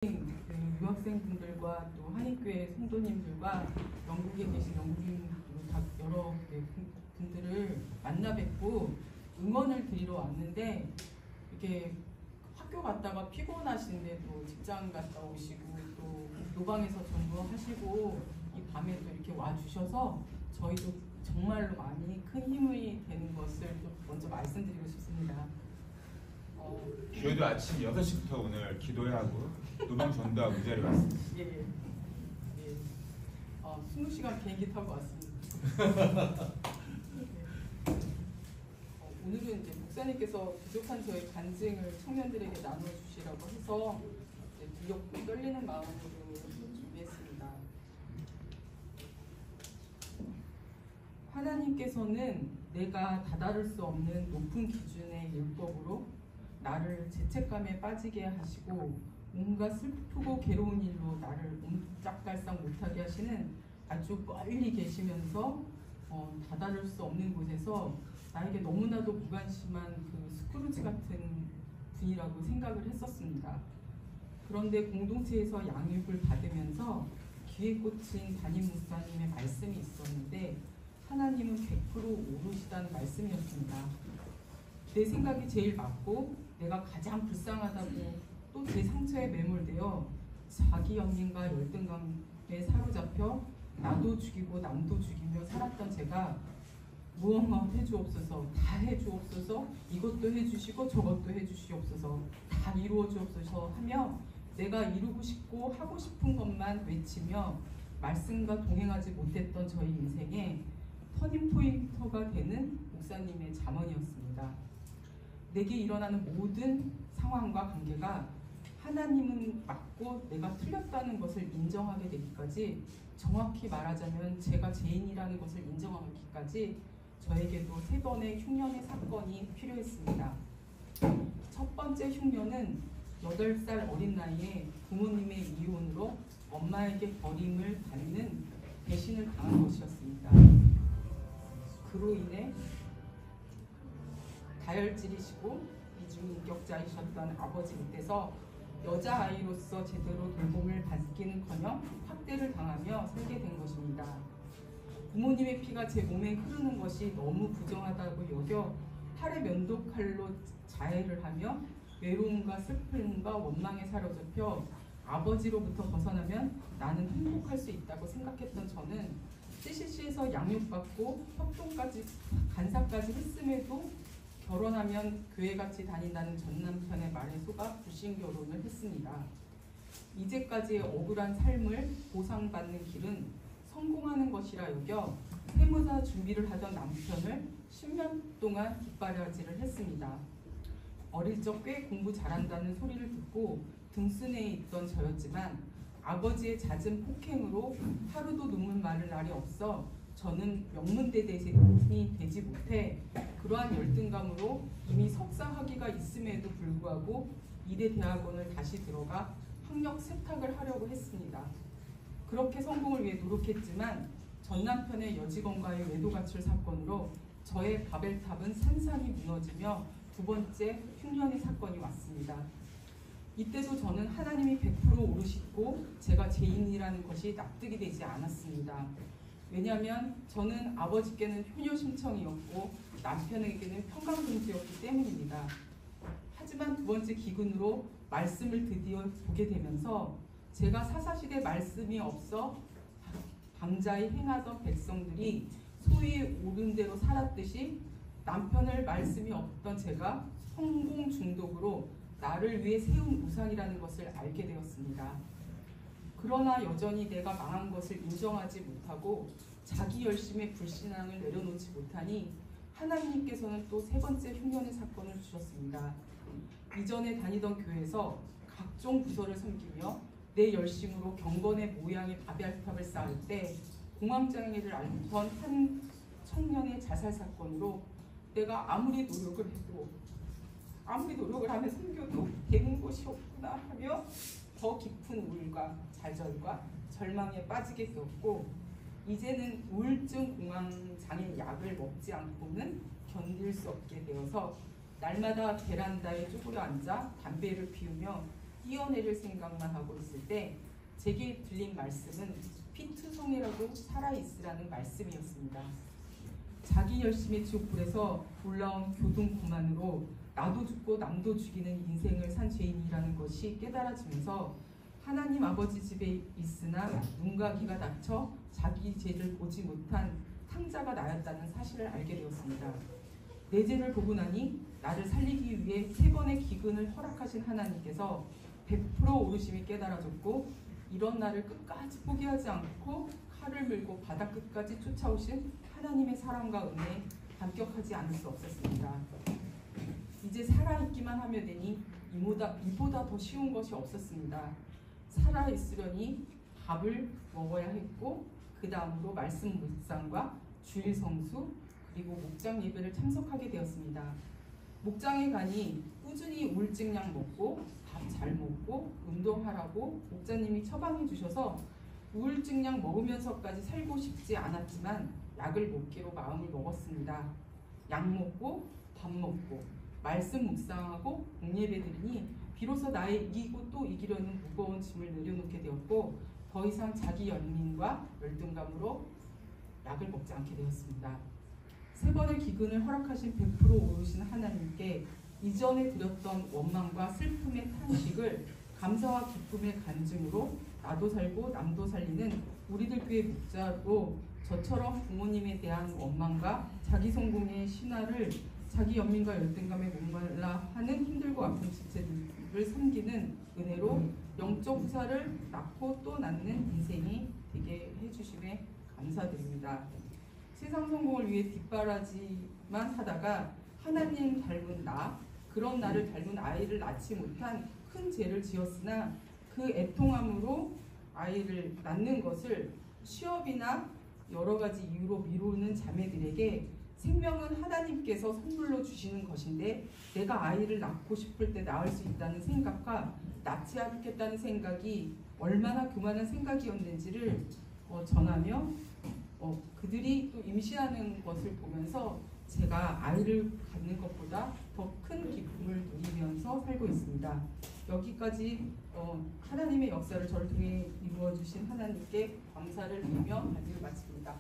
유학생분들과 또 한인교회 성도님들과 영국에 계신 영국인 여러 분들을 만나 뵙고 응원을 드리러 왔는데, 이렇게 학교 갔다가 피곤하신데도 직장 갔다 오시고 또 노방에서 전도하시고 이 밤에 또 이렇게 와주셔서 저희도 정말로 많이 큰 힘이 되는 것을 좀 먼저 말씀드리고 싶습니다. 저희도 아침 6시부터 오늘 기도회 하고 노방 전도하고 이 자리에 왔습니다. 예. 20시간 비행기 타고 왔습니다. 오늘은 이제 목사님께서 부족한 저희 간증을 청년들에게 나눠주시라고 해서 두렵고 떨리는 마음으로 준비했습니다. 하나님께서는 내가 다다를 수 없는 높은 기준의 율법으로 나를 죄책감에 빠지게 하시고 뭔가 슬프고 괴로운 일로 나를 옴짝달싹 못하게 하시는 아주 멀리 계시면서 다다를 수 없는 곳에서 나에게 너무나도 무관심한 그 스크루지 같은 분이라고 생각을 했었습니다. 그런데 공동체에서 양육을 받으면서 귀에 꽂힌 담임 목사님의 말씀이 있었는데, 하나님은 100% 오르시다는 말씀이었습니다. 내 생각이 제일 맞고 내가 가장 불쌍하다고 또 제 상처에 매몰되어 자기 연민과 열등감에 사로잡혀 나도 죽이고 남도 죽이며 살았던 제가 무언가 해주옵소서, 다 해주옵소서, 이것도 해주시고 저것도 해주시옵소서, 다 이루어주옵소서 하며 내가 이루고 싶고 하고 싶은 것만 외치며 말씀과 동행하지 못했던 저희 인생에 터닝포인트가 되는 목사님의 잠언이었습니다. 내게 일어나는 모든 상황과 관계가 하나님은 맞고 내가 틀렸다는 것을 인정하게 되기까지, 정확히 말하자면 제가 죄인이라는 것을 인정하기까지 저에게도 3번의 흉년의 사건이 필요했습니다. 첫 번째 흉년은 8살 어린 나이에 부모님의 이혼으로 엄마에게 버림을 받는 배신을 당한 것이었습니다. 그로 인해 다혈질이시고 이중인격자이셨던 아버지 밑에서 여자아이로서 제대로 돌봄을 받기는커녕 학대를 당하며 살게 된 것입니다. 부모님의 피가 제 몸에 흐르는 것이 너무 부정하다고 여겨 팔에 면도칼로 자해를 하며 외로움과 슬픔과 원망에 사로잡혀 아버지로부터 벗어나면 나는 행복할 수 있다고 생각했던 저는 CCC에서 양육받고 협동까지 간사까지 했음에도 결혼하면 교회같이 다닌다는 전 남편의 말에 속아 불신결혼을 했습니다. 이제까지의 억울한 삶을 보상받는 길은 성공하는 것이라 여겨 세무사 준비를 하던 남편을 10년 동안 뒷바라지를 했습니다. 어릴 적 꽤 공부 잘한다는 소리를 듣고 등수내에 있던 저였지만 아버지의 잦은 폭행으로 하루도 눈물 마를 날이 없어 저는 명문대대생이 되지 못해 그러한 열등감으로 이미 석사 학위가 있음에도 불구하고 이대 대학원을 다시 들어가 학력 세탁을 하려고 했습니다. 그렇게 성공을 위해 노력했지만 전 남편의 여직원과의 외도 가출 사건으로 저의 바벨탑은 산산이 무너지며 2번째 흉년의 사건이 왔습니다. 이때도 저는 하나님이 100% 오르시고 제가 죄인이라는 것이 납득이 되지 않았습니다. 왜냐하면 저는 아버지께는 효녀 심청이었고 남편에게는 평강공주였기 때문입니다. 하지만 2번째 기근으로 말씀을 드디어 보게 되면서 제가 사사시대 말씀이 없어 방자히 행하던 백성들이 소위 옳은 대로 살았듯이 남편을 말씀이 없던 제가 성공 중독으로 나를 위해 세운 우상이라는 것을 알게 되었습니다. 그러나 여전히 내가 망한 것을 인정하지 못하고 자기 열심에 불신앙을 내려놓지 못하니 하나님께서는 또 3번째 흉년의 사건을 주셨습니다. 이전에 다니던 교회에서 각종 부서를 섬기며 내 열심으로 경건의 모양의 바벨탑을 쌓을 때 공황장애를 앓던 한 청년의 자살 사건으로 내가 아무리 노력을 하며 섬겨도 되는 것이 없구나 하며 더 깊은 우울과 좌절과 절망에 빠지게 되었고, 이제는 우울증 공황장애 약을 먹지 않고는 견딜 수 없게 되어서 날마다 베란다에 쭈그려 앉아 담배를 피우며 띄어내릴 생각만 하고 있을 때 제게 들린 말씀은 피투성이라도 살아있으라는 말씀이었습니다. 자기 열심의 지옥불에서 올라온 교동고만으로 나도 죽고 남도 죽이는 인생을 산 죄인이라는 것이 깨달아지면서 하나님 아버지 집에 있으나 눈과 귀가 닫혀 자기 죄를 보지 못한 탕자가 나였다는 사실을 알게 되었습니다. 내 죄를 보고 나니 나를 살리기 위해 3번의 기근을 허락하신 하나님께서 100% 오르심이 깨달아졌고 이런 나를 끝까지 포기하지 않고 칼을 물고 바다 끝까지 쫓아오신 하나님의 사랑과 은혜에 감격하지 않을 수 없었습니다. 이제 살아있기만 하며 되니 이보다 더 쉬운 것이 없었습니다. 살아있으려니 밥을 먹어야 했고 그 다음으로 말씀 묵상과 주일 성수 그리고 목장 예배를 참석하게 되었습니다. 목장에 가니 꾸준히 우울증약 먹고 밥 잘 먹고 운동하라고 목자님이 처방해 주셔서 우울증약 먹으면서까지 살고 싶지 않았지만 약을 먹기로 마음을 먹었습니다. 약 먹고 밥 먹고 말씀 묵상하고 공예배 드리니 비로소 나의 이기고 또 이기려는 무거운 짐을 내려놓게 되었고 더 이상 자기 연민과 열등감으로 약을 먹지 않게 되었습니다. 3번의 기근을 허락하신 100% 오르신 하나님께 이전에 드렸던 원망과 슬픔의 탄식을 감사와 기쁨의 간증으로 나도 살고 남도 살리는 우리들 교회 목자로 저처럼 부모님에 대한 원망과 자기 성공의 신화를 자기 연민과 열등감에 목말라 하는 힘들고 아픈 지체들을 섬기는 은혜로 영적 후사를 낳고 또 낳는 인생이 되게 해주심에 감사드립니다. 세상 성공을 위해 뒷바라지만 하다가 하나님 닮은 그런 나를 닮은 아이를 낳지 못한 큰 죄를 지었으나 그 애통함으로 아이를 낳는 것을 취업이나 여러 가지 이유로 미루는 자매들에게 생명은 하나님께서 선물로 주시는 것인데 내가 아이를 낳고 싶을 때 낳을 수 있다는 생각과 낳지 않겠다는 생각이 얼마나 교만한 생각이었는지를 전하며 그들이 또 임신하는 것을 보면서 제가 아이를 갖는 것보다 더 큰 기쁨을 누리면서 살고 있습니다. 여기까지 하나님의 역사를 저를 통해 이루어 주신 하나님께 감사를 드리며 발언을 마칩니다.